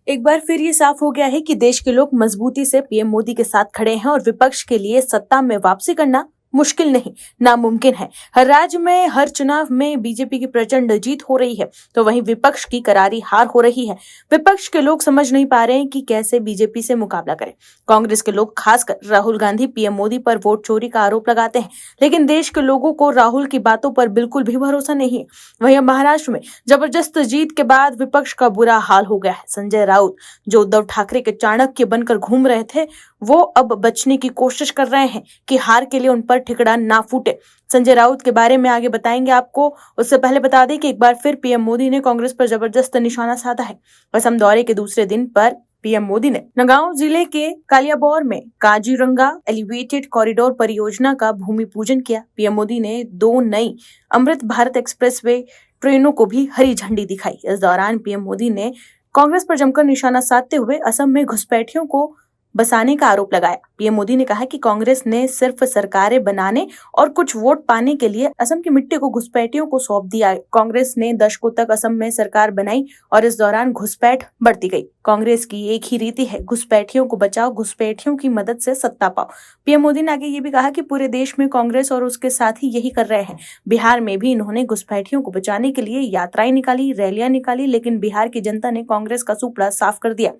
एक बार फिर ये साफ हो गया है कि देश के लोग मजबूती से पीएम मोदी के साथ खड़े हैं और विपक्ष के लिए सत्ता में वापसी करना मुश्किल नहीं, नामुमकिन है। हर राज्य में हर चुनाव में बीजेपी की प्रचंड जीत हो रही है, तो वहीं विपक्ष की करारी हार हो रही है। विपक्ष के लोग समझ नहीं पा रहे हैं कि कैसे बीजेपी से मुकाबला करें। कांग्रेस के लोग, खासकर राहुल गांधी, पीएम मोदी पर वोट चोरी का आरोप लगाते हैं, लेकिन देश के लोगों को राहुल की बातों पर बिल्कुल भी भरोसा नहीं है। वहीं महाराष्ट्र में जबरदस्त जीत के बाद विपक्ष का बुरा हाल हो गया है। संजय राउत, जो उद्धव ठाकरे के चाणक्य बनकर घूम रहे थे, वो अब बचने की कोशिश कर रहे हैं कि हार के लिए उन पर ठिकरा ना फूटे। संजय राउत के बारे में आगे बताएंगे आपको। उससे पहले बता दें कि एक बार फिर पीएम मोदी ने कांग्रेस पर जबरदस्त निशाना साधा है। असम दौरे के दूसरे दिन पर पीएम मोदी ने नगांव जिले के कालियाबोर में काजीरंगा एलिवेटेड कॉरिडोर परियोजना का भूमि पूजन किया। पीएम मोदी ने 2 नई अमृत भारत एक्सप्रेसवे ट्रेनों को भी हरी झंडी दिखाई। इस दौरान पीएम मोदी ने कांग्रेस पर जमकर निशाना साधते हुए असम में घुसपैठियों को बसाने का आरोप लगाया। पीएम मोदी ने कहा कि कांग्रेस ने सिर्फ सरकारें बनाने और कुछ वोट पाने के लिए असम की मिट्टी को घुसपैठियों को सौंप दिया। कांग्रेस ने दशकों तक असम में सरकार बनाई और इस दौरान घुसपैठ बढ़ती गई। कांग्रेस की एक ही रीति है, घुसपैठियों को बचाओ, घुसपैठियों की मदद से सत्ता पाओ। पीएम मोदी ने आगे ये भी कहा कि पूरे देश में कांग्रेस और उसके साथी यही कर रहे हैं। बिहार में भी इन्होंने घुसपैठियों को बचाने के लिए यात्राएं निकाली, रैलियां निकाली, लेकिन बिहार की जनता ने कांग्रेस का सुपड़ा साफ कर दिया।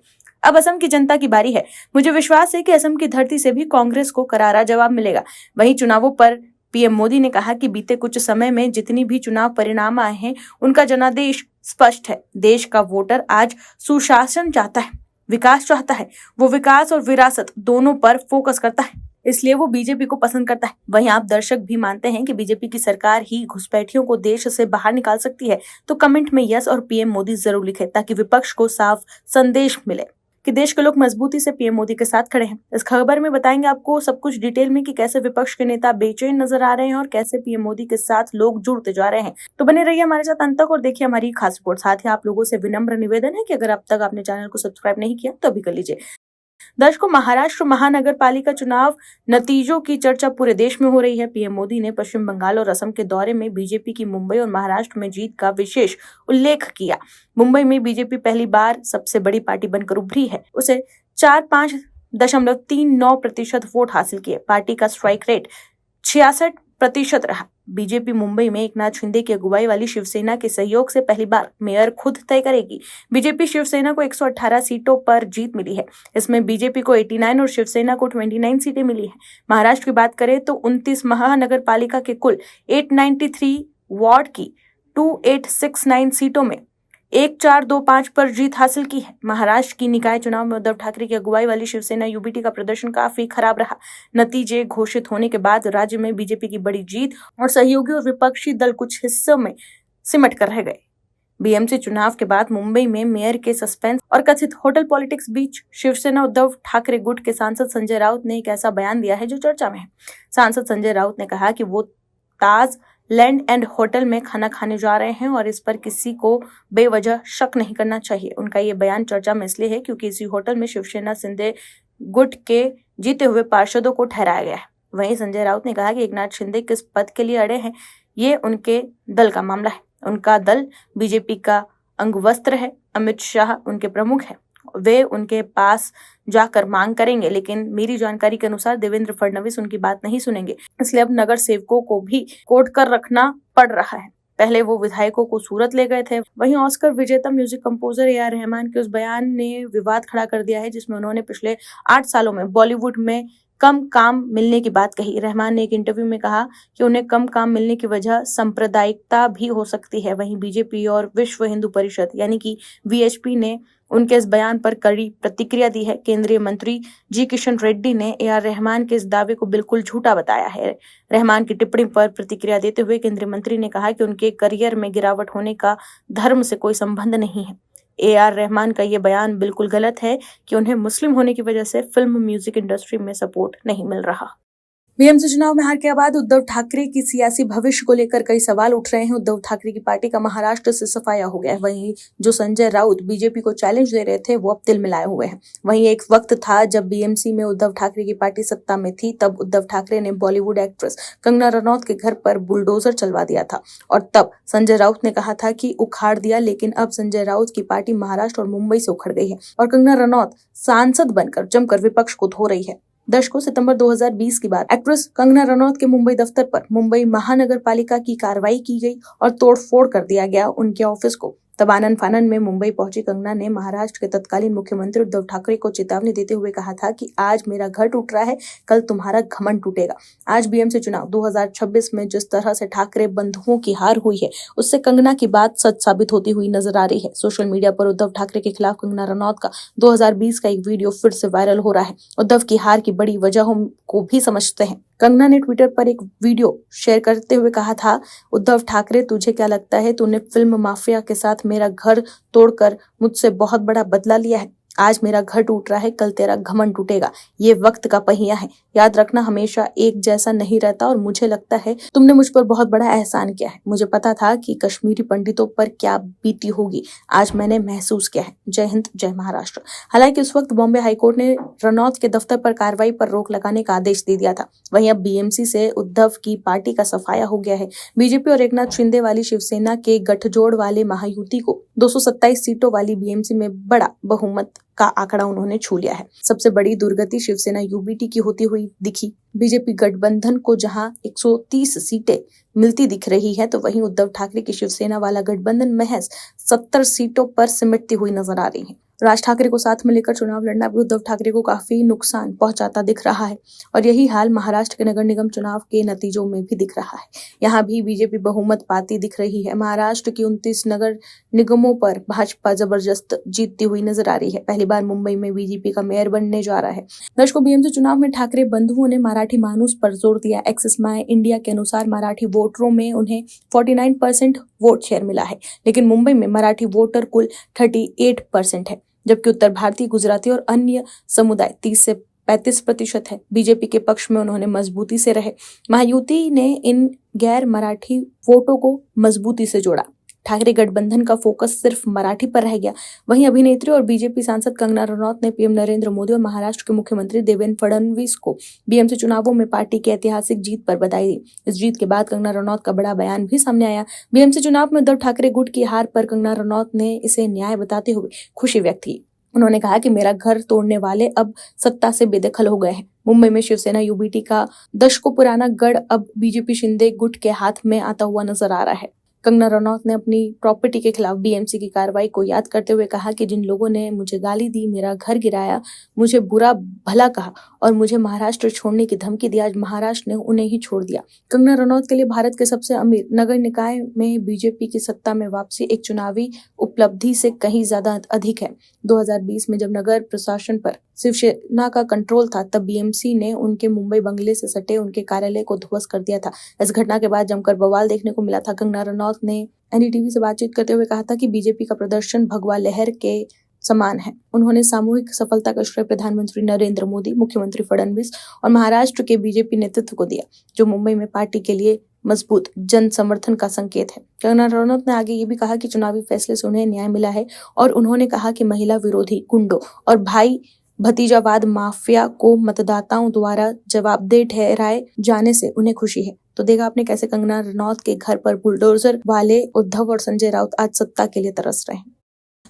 अब असम की जनता की बारी है। मुझे विश्वास है कि असम की धरती से भी कांग्रेस को करारा जवाब मिलेगा। वहीं चुनावों पर पीएम मोदी ने कहा कि बीते कुछ समय में जितनी भी चुनाव परिणाम आए हैं, उनका जनादेश स्पष्ट है। देश का वोटर आज सुशासन चाहता है, विकास चाहता है। वो विकास और विरासत दोनों पर फोकस करता है, इसलिए वो बीजेपी को पसंद करता है। वहीं आप दर्शक भी मानते हैं कि बीजेपी की सरकार ही घुसपैठियों को देश से बाहर निकाल सकती है, तो कमेंट में यस और पीएम मोदी जरूर लिखें, ताकि विपक्ष को साफ संदेश मिले कि देश के लोग मजबूती से पीएम मोदी के साथ खड़े हैं। इस खबर में बताएंगे आपको सब कुछ डिटेल में कि कैसे विपक्ष के नेता बेचैन नजर आ रहे हैं और कैसे पीएम मोदी के साथ लोग जुड़ते जा रहे हैं। तो बने रहिए हमारे साथ अंत तक और देखिए हमारी खास रिपोर्ट। साथ ही आप लोगों से विनम्र निवेदन है कि अगर अब तक आपने चैनल को सब्सक्राइब नहीं किया तो अभी कर लीजिए। दर्शकों, महाराष्ट्र महानगर पालिका चुनाव नतीजों की चर्चा पूरे देश में हो रही है। पीएम मोदी ने पश्चिम बंगाल और असम के दौरे में बीजेपी की मुंबई और महाराष्ट्र में जीत का विशेष उल्लेख किया। मुंबई में बीजेपी पहली बार सबसे बड़ी पार्टी बनकर उभरी है। उसे 45.39% वोट हासिल किए। पार्टी का स्ट्राइक रेट 66% रहा। बीजेपी मुंबई में एकनाथ शिंदे की अगुवाई वाली शिवसेना के सहयोग से पहली बार मेयर खुद तय करेगी। बीजेपी शिवसेना को 118 सीटों पर जीत मिली है। इसमें बीजेपी को 89 और शिवसेना को 29 सीटें मिली है। महाराष्ट्र की बात करें तो 29 महानगर पालिका के कुल 893 वार्ड की 2869 सीटों में 1425 पर जीत हासिल की है। महाराष्ट्र की निकाय चुनाव में उद्धव ठाकरे की अगुवाई वाली शिवसेना यूबीटी का प्रदर्शन काफी खराब रहा। नतीजे घोषित होने के बाद राज्य में बीजेपी की बड़ी जीत और सहयोगी और विपक्षी दल कुछ हिस्सों में सिमट कर रह गए। बीएमसी चुनाव के बाद मुंबई में मेयर के सस्पेंस और कथित होटल पॉलिटिक्स बीच शिवसेना उद्धव ठाकरे गुट के सांसद संजय राउत ने एक ऐसा बयान दिया है जो चर्चा में है। सांसद संजय राउत ने कहा कि वो ताज लैंड एंड होटल में खाना खाने जा रहे हैं और इस पर किसी को बेवजह शक नहीं करना चाहिए। उनका ये बयान चर्चा में इसलिए है क्योंकि इसी होटल में शिवसेना शिंदे गुट के जीते हुए पार्षदों को ठहराया गया है। वहीं संजय राउत ने कहा कि एकनाथ शिंदे किस पद के लिए अड़े हैं, ये उनके दल का मामला है। उनका दल बीजेपी का अंगवस्त्र है। अमित शाह उनके प्रमुख है, वे उनके पास जाकर मांग करेंगे, लेकिन मेरी जानकारी के अनुसार देवेंद्र फडणवीस उनकी बात नहीं सुनेंगे। इसलिए अब नगर सेवकों को भी कोर्ट कर रखना पड़ रहा है। पहले वो विधायकों को सूरत ले गए थे। वहीं ऑस्कर विजेता music composer A R Rahman के उस बयान ने विवाद खड़ा कर दिया है जिसमें उन्होंने पिछले 8 सालों में बॉलीवुड में कम काम मिलने की बात कही। रहमान ने एक इंटरव्यू में कहा कि उन्हें कम काम मिलने की वजह सांप्रदायिकता भी हो सकती है। वहीं बीजेपी और विश्व हिंदू परिषद यानी कि वीएचपी ने उनके इस बयान पर कड़ी प्रतिक्रिया दी है। केंद्रीय मंत्री जी किशन रेड्डी ने ए आर रहमान के इस दावे को बिल्कुल झूठा बताया है। रहमान की टिप्पणी पर प्रतिक्रिया देते हुए केंद्रीय मंत्री ने कहा कि उनके करियर में गिरावट होने का धर्म से कोई संबंध नहीं है। ए आर रहमान का ये बयान बिल्कुल गलत है कि उन्हें मुस्लिम होने की वजह से फिल्म म्यूजिक इंडस्ट्री में सपोर्ट नहीं मिल रहा। बीएमसी चुनाव में हार के बाद उद्धव ठाकरे की सियासी भविष्य को लेकर कई सवाल उठ रहे हैं। उद्धव ठाकरे की पार्टी का महाराष्ट्र से सफाया हो गया है। वहीं जो संजय राउत बीजेपी को चैलेंज दे रहे थे वो अब तिल मिलाए हुए हैं। वहीं एक वक्त था जब बीएमसी में उद्धव ठाकरे की पार्टी सत्ता में थी, तब उद्धव ठाकरे ने बॉलीवुड एक्ट्रेस कंगना रनौत के घर पर बुलडोजर चलवा दिया था और तब संजय राउत ने कहा था कि उखाड़ दिया। लेकिन अब संजय राउत की पार्टी महाराष्ट्र और मुंबई से उखड़ गई है और कंगना रनौत सांसद बनकर जमकर विपक्ष को धो रही है। दर्शकों, सितंबर 2020 की बात एक्ट्रेस कंगना रनौत के मुंबई दफ्तर पर मुंबई महानगर पालिका की कार्रवाई की गई और तोड़फोड़ कर दिया गया उनके ऑफिस को। तब आनन फानन में मुंबई पहुंची कंगना ने महाराष्ट्र के तत्कालीन मुख्यमंत्री उद्धव ठाकरे को चेतावनी देते हुए कहा था कि आज मेरा घर टूट रहा है, कल तुम्हारा घमंड टूटेगा। आज बीएमसी चुनाव 2026 में जिस तरह से ठाकरे बंधुओं की हार हुई है, उससे कंगना की बात सच साबित होती हुई नजर आ रही है। सोशल मीडिया पर उद्धव ठाकरे के खिलाफ कंगना रनौत का 2020 का एक वीडियो फिर से वायरल हो रहा है। उद्धव की हार की बड़ी वजहों को भी समझते हैं। कंगना ने ट्विटर पर एक वीडियो शेयर करते हुए कहा था, उद्धव ठाकरे, तुझे क्या लगता है तूने फिल्म माफिया के साथ मेरा घर तोड़कर मुझसे बहुत बड़ा बदला लिया है? आज मेरा घर टूट रहा है, कल तेरा घमंड टूटेगा। ये वक्त का पहिया है, याद रखना हमेशा एक जैसा नहीं रहता और मुझे लगता है तुमने मुझ पर बहुत बड़ा एहसान किया है। मुझे पता था कि कश्मीरी पंडितों पर क्या बीती होगी, आज मैंने महसूस किया है। जय हिंद, जय महाराष्ट्र। हालांकि उस वक्त बॉम्बे हाईकोर्ट ने रनौत के दफ्तर पर कार्रवाई पर रोक लगाने का आदेश दे दिया था। वहीं अब बीएमसी से उद्धव की पार्टी का सफाया हो गया है। बीजेपी और एकनाथ शिंदे वाली शिवसेना के गठजोड़ वाले महायुति को 227 सीटों वाली बीएमसी में बड़ा बहुमत का आंकड़ा उन्होंने छू लिया है। सबसे बड़ी दुर्गति शिवसेना यूबीटी की होती हुई दिखी। बीजेपी गठबंधन को जहां 130 सीटें मिलती दिख रही है, तो वहीं उद्धव ठाकरे की शिवसेना वाला गठबंधन महज 70 सीटों पर सिमटती हुई नजर आ रही है। राज ठाकरे को साथ में लेकर चुनाव लड़ना भी उद्धव ठाकरे को काफी नुकसान पहुंचाता दिख रहा है और यही हाल महाराष्ट्र के नगर निगम चुनाव के नतीजों में भी दिख रहा है। यहाँ भी बीजेपी बहुमत पाती दिख रही है। महाराष्ट्र की 29 नगर निगमों पर भाजपा जबरदस्त जीतती हुई नजर आ रही है। पहली बार मुंबई में बीजेपी का मेयर बनने जा रहा है। दर्शकों, बीएमसी चुनाव में ठाकरे बंधुओं ने मराठी मानूस पर जोर दिया। एक्सिस माय इंडिया के अनुसार मराठी वोटरों में उन्हें 49% वोट शेयर मिला है, लेकिन मुंबई में मराठी वोटर कुल 38% है, जबकि उत्तर भारतीय, गुजराती और अन्य समुदाय 30 से 35% है। बीजेपी के पक्ष में उन्होंने मजबूती से रहे। महायुति ने इन गैर मराठी वोटों को मजबूती से जोड़ा। ठाकरे गठबंधन का फोकस सिर्फ मराठी पर रह गया। वहीं अभिनेत्री और बीजेपी सांसद कंगना रनौत ने पीएम नरेंद्र मोदी और महाराष्ट्र के मुख्यमंत्री देवेंद्र फडणवीस को बीएमसी चुनावों में पार्टी की ऐतिहासिक जीत पर बधाई दी। इस जीत के बाद कंगना रनौत का बड़ा बयान भी सामने आया। बीएमसी चुनाव में उद्धव ठाकरे गुट की हार पर कंगना रनौत ने इसे न्याय बताते हुए खुशी व्यक्त की। उन्होंने कहा कि मेरा घर तोड़ने वाले अब सत्ता से बेदखल हो गए हैं। मुंबई में शिवसेना यूबीटी का दशकों पुराना गढ़ अब बीजेपी शिंदे गुट के हाथ में आता हुआ नजर आ रहा है। कंगना रनौत ने अपनी प्रॉपर्टी के खिलाफ बीएमसी की कार्रवाई को याद करते हुए कहा कि जिन लोगों ने मुझे गाली दी, मेरा घर गिराया, मुझे बुरा भला कहा और मुझे महाराष्ट्र छोड़ने की धमकी दी, आज महाराष्ट्र ने उन्हें ही छोड़ दिया। कंगना रनौत के लिए भारत के सबसे अमीर नगर निकाय में बीजेपी की सत्ता में वापसी एक चुनावी उपलब्धि से कहीं ज्यादा अधिक है। 2020 में जब नगर प्रशासन पर शिवसेना का कंट्रोल था, तब बीएमसी ने उनके मुंबई बंगले से सटे उनके कार्यालय को ध्वस्त कर दिया था। इस घटना के बाद जमकर बवाल देखने को मिला था। कंगना रनौत ने एनडीटीवी से बातचीत करते हुए कहा था कि बीजेपी का प्रदर्शन भगवा लहर के समान है। उन्होंने सामूहिक सफलता का श्रेय प्रधानमंत्री नरेंद्र मोदी, मुख्यमंत्री फडणवीस और महाराष्ट्र के बीजेपी नेतृत्व को दिया, जो मुंबई में पार्टी के लिए मजबूत जन समर्थन का संकेत है। कंगना रनौत ने आगे ये भी कहा कि चुनावी फैसले से उन्हें न्याय मिला है और उन्होंने कहा कि महिला विरोधी गुंडों और भाई भतीजावाद माफिया को मतदाताओं द्वारा जवाबदेह ठहराए जाने से उन्हें खुशी है। तो देखा आपने कैसे कंगना रनौत के घर पर बुलडोजर वाले उद्धव और संजय राउत आज सत्ता के लिए तरस रहे हैं।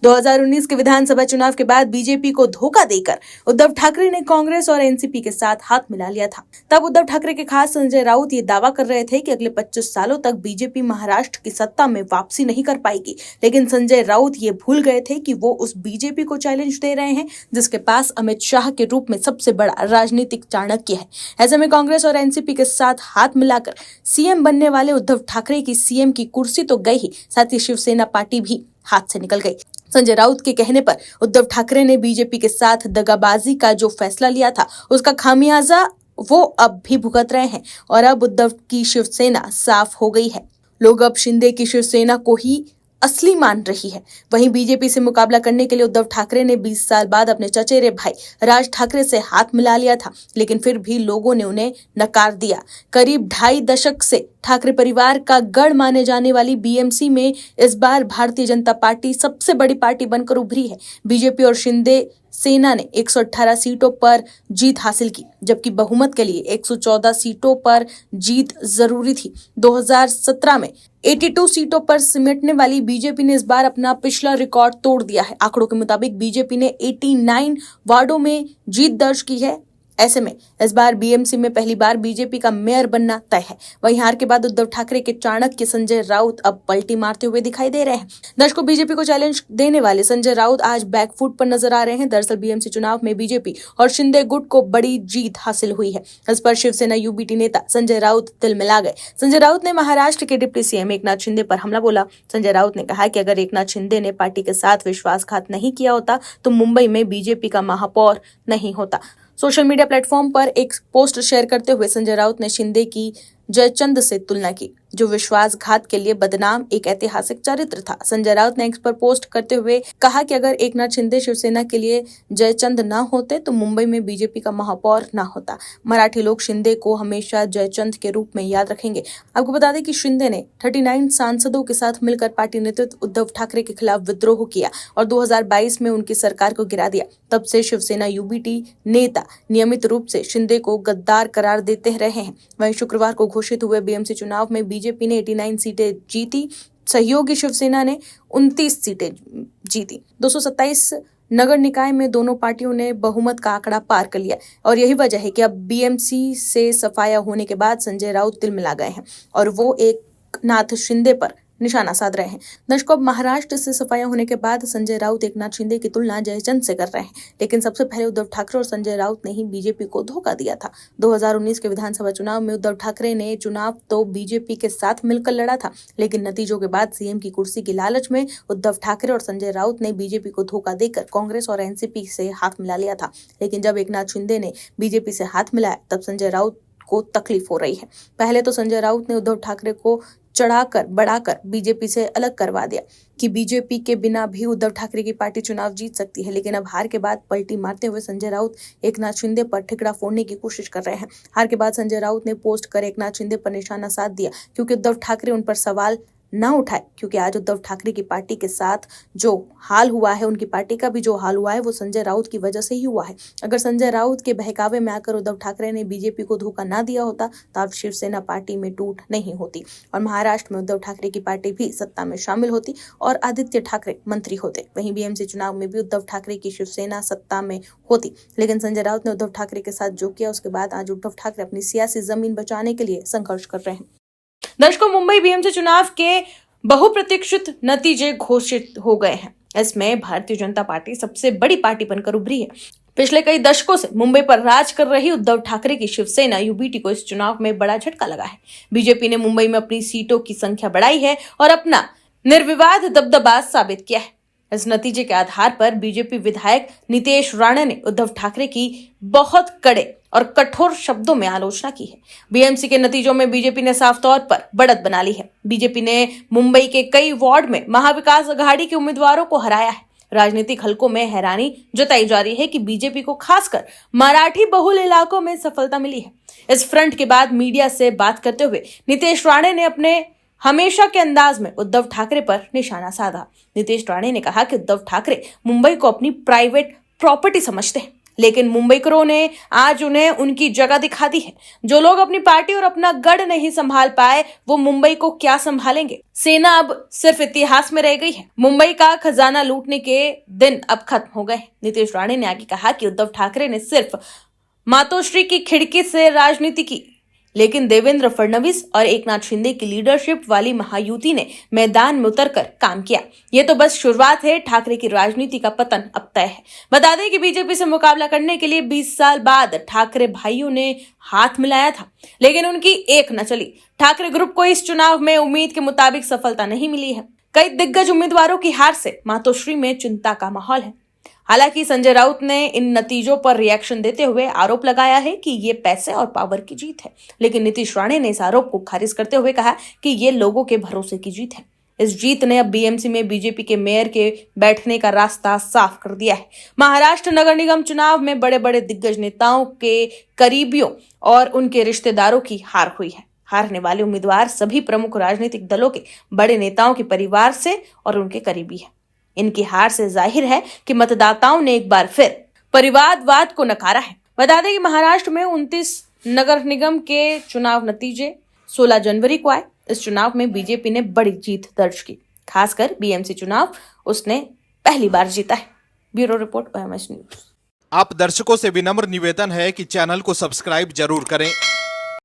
2019 के विधानसभा चुनाव के बाद बीजेपी को धोखा देकर उद्धव ठाकरे ने कांग्रेस और एनसीपी के साथ हाथ मिला लिया था। तब उद्धव ठाकरे के खास संजय राउत ये दावा कर रहे थे कि अगले 25 सालों तक बीजेपी महाराष्ट्र की सत्ता में वापसी नहीं कर पाएगी। लेकिन संजय राउत ये भूल गए थे कि वो उस बीजेपी को चैलेंज दे रहे हैं जिसके पास अमित शाह के रूप में सबसे बड़ा राजनीतिक चाणक्य है। ऐसे में कांग्रेस और एनसीपी के साथ हाथ मिलाकर सीएम बनने वाले उद्धव ठाकरे की सीएम की कुर्सी तो गई ही, साथ ही शिवसेना पार्टी भी हाथ से निकल गई। संजय राउत के कहने पर उद्धव ठाकरे ने बीजेपी के साथ दगाबाजी का जो फैसला लिया था, उसका खामियाजा वो अब भी भुगत रहे हैं और अब उद्धव की शिवसेना साफ हो गई है। लोग अब शिंदे की शिवसेना को ही असली मान रही है। वहीं बीजेपी से मुकाबला करने के लिए उद्धव ठाकरे ने 20 साल बाद अपने चचेरे भाई राज ठाकरे से हाथ मिला लिया था, लेकिन फिर भी लोगों ने उन्हें नकार दिया। करीब 2.5 दशक से ठाकरे परिवार का गढ़ माने जाने वाली बीएमसी में इस बार भारतीय जनता पार्टी सबसे बड़ी पार्टी बनकर उभरी है। बीजेपी और शिंदे सेना ने 118 सीटों पर जीत हासिल की, जबकि बहुमत के लिए 114 सीटों पर जीत जरूरी थी। 2017 में 82 सीटों पर सिमटने वाली बीजेपी ने इस बार अपना पिछला रिकॉर्ड तोड़ दिया है। आंकड़ों के मुताबिक बीजेपी ने 89 वार्डों में जीत दर्ज की है। ऐसे में इस बार बीएमसी में पहली बार बीजेपी का मेयर बनना तय है। वहीं हार के बाद उद्धव ठाकरे के चाणक्य संजय राउत अब पलटी मारते हुए दिखाई दे रहे हैं। दर्शकों, बीजेपी को चैलेंज देने वाले संजय राउत आज बैकफुट पर नजर आ रहे हैं। दरअसल बीएमसी चुनाव में बीजेपी और शिंदे गुट को बड़ी जीत हासिल हुई है। इस पर शिवसेना यूबीटी नेता संजय राउत दिल मिला गए। संजय राउत ने महाराष्ट्र के डिप्टी सीएम एकनाथ शिंदे पर हमला बोला। संजय राउत ने कहा कि अगर एकनाथ शिंदे ने पार्टी के साथ विश्वासघात नहीं किया होता तो मुंबई में बीजेपी का महापौर नहीं होता। सोशल मीडिया प्लेटफॉर्म पर एक पोस्ट शेयर करते हुए संजय राउत ने शिंदे की जयचंद से तुलना की, जो विश्वासघात के लिए बदनाम एक ऐतिहासिक चरित्र था। संजय राउत ने एक्स पर पोस्ट करते हुए कहा कि अगर एकनाथ शिंदे शिवसेना के लिए जयचंद न होते तो मुंबई में बीजेपी का महापौर न होता। मराठी लोग शिंदे को हमेशा जयचंद के रूप में याद रखेंगे। आपको बता दें कि शिंदे ने 39 सांसदों के साथ मिलकर पार्टी नेतृत्व उद्धव ठाकरे के खिलाफ विद्रोह किया और 2022 में उनकी सरकार को गिरा दिया। तब से शिवसेना यूबीटी नेता नियमित रूप से शिंदे को गद्दार करार देते रहे हैं। वहीं शुक्रवार को घोषित हुए बीएमसी चुनाव में बीजेपी ने 89 सीटें जीती। सहयोगी शिवसेना ने 29 सीटें जीती। 227 नगर निकाय में दोनों पार्टियों ने बहुमत का आंकड़ा पार कर लिया और यही वजह है कि अब बीएमसी से सफाया होने के बाद संजय राउत तिल मिला गए हैं और वो एकनाथ शिंदे पर निशाना साध रहे हैं। दर्शकों, अब महाराष्ट्र से सफाया होने के बाद संजय राउत एकनाथ शिंदे की तुलना जयचंद से कर रहे हैं, लेकिन सबसे पहले उद्धव ठाकरे और संजय राउत ने ही बीजेपी को धोखा दिया था। 2019 के विधानसभा चुनाव में उद्धव ठाकरे ने चुनाव तो बीजेपी के साथ मिलकर लड़ा था, लेकिन नतीजों के बाद सीएम की कुर्सी की लालच में उद्धव ठाकरे और संजय राउत ने बीजेपी को धोखा देकर कांग्रेस और एनसीपी से हाथ मिला लिया था। लेकिन जब एकनाथ शिंदे ने बीजेपी से हाथ मिलाया तब संजय राउत को तकलीफ हो रही है। पहले तो संजय राउत ने उद्धव ठाकरे को चढ़ाकर बढ़ाकर बीजेपी से अलग करवा दिया कि बीजेपी के बिना भी उद्धव ठाकरे की पार्टी चुनाव जीत सकती है, लेकिन अब हार के बाद पलटी मारते हुए संजय राउत एकनाथ शिंदे पर ठिकड़ा फोड़ने की कोशिश कर रहे हैं। हार के बाद संजय राउत ने पोस्ट कर एकनाथ शिंदे पर निशाना साध दिया क्योंकि उद्धव ठाकरे उन पर सवाल न उठाए, क्योंकि आज उद्धव ठाकरे की पार्टी के साथ जो हाल हुआ है, उनकी पार्टी का भी जो हाल हुआ है वो संजय राउत की वजह से ही हुआ है। अगर संजय राउत के बहकावे में आकर उद्धव ठाकरे ने बीजेपी को धोखा ना दिया होता तो अब शिवसेना पार्टी में टूट नहीं होती और महाराष्ट्र में उद्धव ठाकरे की पार्टी भी सत्ता में शामिल होती और आदित्य ठाकरे मंत्री होते। वहीं बीएमसी चुनाव में भी उद्धव ठाकरे की शिवसेना सत्ता में होती, लेकिन संजय राउत ने उद्धव ठाकरे के साथ जो किया उसके बाद आज उद्धव ठाकरे अपनी सियासी जमीन बचाने के लिए संघर्ष कर रहे हैं। दर्शकों, मुंबई बीएमसी चुनाव के बहुप्रतीक्षित नतीजे घोषित हो गए हैं। इसमें भारतीय जनता पार्टी सबसे बड़ी पार्टी बनकर उभरी है। पिछले कई दशकों से मुंबई पर राज कर रही उद्धव ठाकरे की शिवसेना यूबीटी को इस चुनाव में बड़ा झटका लगा है। बीजेपी ने मुंबई में अपनी सीटों की संख्या बढ़ाई है और अपना निर्विवाद दबदबा साबित किया है। इस नतीजे के आधार पर बीजेपी विधायक नितेश राणे ने उद्धव ठाकरे की बहुत कड़े और कठोर शब्दों में आलोचना की है। बीएमसी के नतीजों में बीजेपी ने साफ तौर पर बढ़त बना ली है। बीजेपी ने मुंबई के कई वार्ड में महाविकास अघाड़ी के उम्मीदवारों को हराया है। राजनीतिक हलकों में हैरानी जताई जा रही है कि बीजेपी को खासकर मराठी बहुल इलाकों में सफलता मिली है। इस फ्रंट के बाद मीडिया से बात करते हुए नितेश राणे ने अपने हमेशा के अंदाज में उद्धव ठाकरे पर निशाना साधा। नितेश राणे ने कहा कि उद्धव ठाकरे मुंबई को अपनी प्राइवेट प्रॉपर्टी समझते हैं, लेकिन मुंबईकरों ने आज उन्हें उनकी जगह दिखा दी है। जो लोग अपनी पार्टी और अपना गढ़ नहीं संभाल पाए वो मुंबई को क्या संभालेंगे। सेना अब सिर्फ इतिहास में रह गई है। मुंबई का खजाना लूटने के दिन अब खत्म हो गए। नितेश राणे ने आगे कहा कि उद्धव ठाकरे ने सिर्फ मातोश्री की खिड़की से राजनीति की, लेकिन देवेंद्र फडणवीस और एकनाथ शिंदे की लीडरशिप वाली महायुति ने मैदान में उतरकर काम किया। ये तो बस शुरुआत है। ठाकरे की राजनीति का पतन अब तय है। बता दें कि बीजेपी से मुकाबला करने के लिए 20 साल बाद ठाकरे भाइयों ने हाथ मिलाया था, लेकिन उनकी एक न चली। ठाकरे ग्रुप को इस चुनाव में उम्मीद के मुताबिक सफलता नहीं मिली है। कई दिग्गज उम्मीदवारों की हार से मातोश्री में चिंता का माहौल है। हालांकि संजय राउत ने इन नतीजों पर रिएक्शन देते हुए आरोप लगाया है कि ये पैसे और पावर की जीत है, लेकिन नीतीश राणे ने इस आरोप को खारिज करते हुए कहा कि ये लोगों के भरोसे की जीत है। इस जीत ने अब बीएमसी में बीजेपी के मेयर के बैठने का रास्ता साफ कर दिया है। महाराष्ट्र नगर निगम चुनाव में बड़े बड़े दिग्गज नेताओं के करीबियों और उनके रिश्तेदारों की हार हुई है। हारने वाले उम्मीदवार सभी प्रमुख राजनीतिक दलों के बड़े नेताओं के परिवार से और उनके करीबी है। इनकी हार से जाहिर है कि मतदाताओं ने एक बार फिर परिवारवाद को नकारा है। बता दें कि महाराष्ट्र में 29 नगर निगम के चुनाव नतीजे 16 जनवरी को आए। इस चुनाव में बीजेपी ने बड़ी जीत दर्ज की। खासकर बीएमसी चुनाव उसने पहली बार जीता है। Bureau report OMS news. आप दर्शकों से विनम्र निवेदन है कि चैनल को सब्सक्राइब जरूर करें